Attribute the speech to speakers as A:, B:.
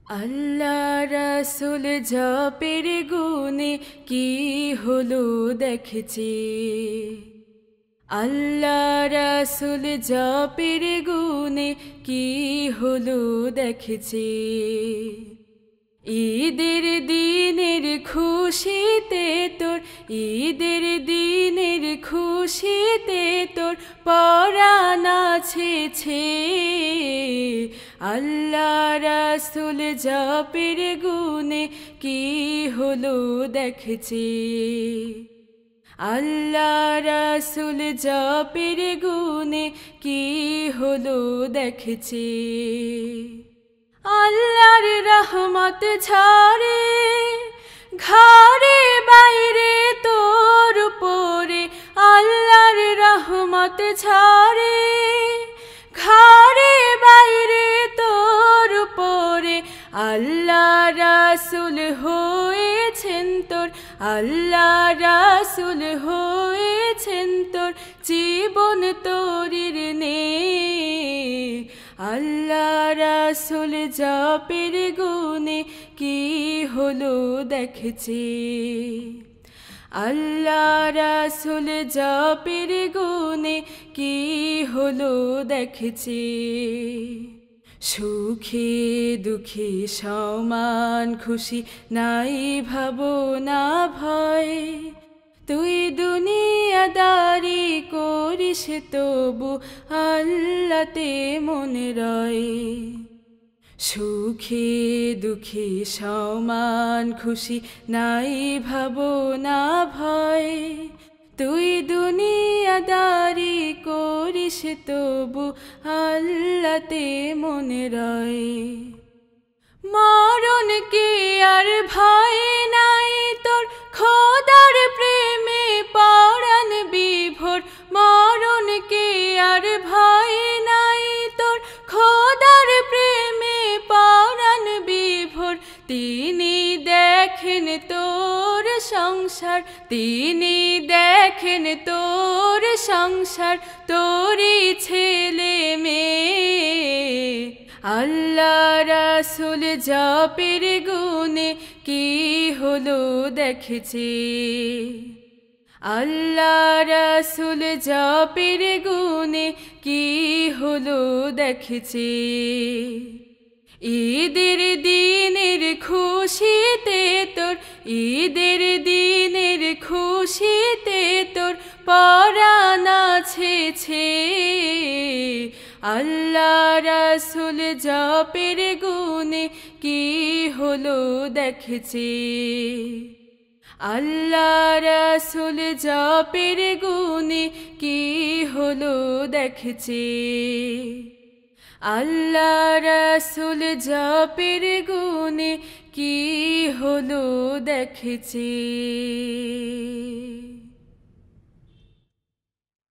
A: আল্লাহ রাসূল জপের গুণে কি হলো দেখেছি। আল্লাহ রাসূল জপের গুণে কি হলো দেখেছি। ঈদের দিনের খুশিতে তোর, ঈদের দিনের খুশিতে তোর পরাণ নাচেছে। আল্লাহ রাসূল জপের গুণে কি হলো দেখেছি। আল্লাহ রাসূল জপের গুণে কি হলো দেখেছি। আল্লাহর রহমত ঝরে ঘরে বাইরে তোর উপরে। আল্লাহর রহমত ঝরে ঘরে বাইরে তোর উপরে। আল্লাহ রাসূল হয়েছেন তোর, আল্লাহ রাসূল হয়েছেন তোর জীবন তরির নে। আল্লাহ রাসূল জপের গুণে কি হলো দেখেছি। আল্লাহ রাসূল জপের গুণে কি হলো দেখেছি। সুখে দুঃখে সমান খুশি, নাই ভাবনা ভয়। তুই দুনিয়াদারি করিস তবু আল্লাহতে মনে রয়। সুখে দুঃখে সমান খুশি, নাই ভাবনা ভয়। তুই দুনিয়াদারি করিস তবু আল্লাহতে মনে রয়। মরণ কি আর ভয় নাই তোর, খোদার প্রেমে পরাণ বিভোর। মরণ কি আর ভয় নাই তোর, খোদার প্রেমে পরাণ বিভোর। তিনি দেখেন তোর সংসার, তিনি দেখেন তোর সংসার, তোরই ছেলে মেয়ে। আল্লাহ রাসূল জপের গুণে কি হলো দেখেছি। আল্লাহ রাসূল জপের গুণে কি হলো দেখেছি। ঈদের দিনের খুশিতে তোর, ঈদের দিনের খুশিতে তোর পরাণ নাচেছে। আল্লাহ রাসূল জপের গুণে কি হলো দেখেছি। আল্লাহ রাসূল জপের গুণে কি হলো দেখেছি। আল্লাহ রাসূল জপের গুণে কি হলো দেখেছি।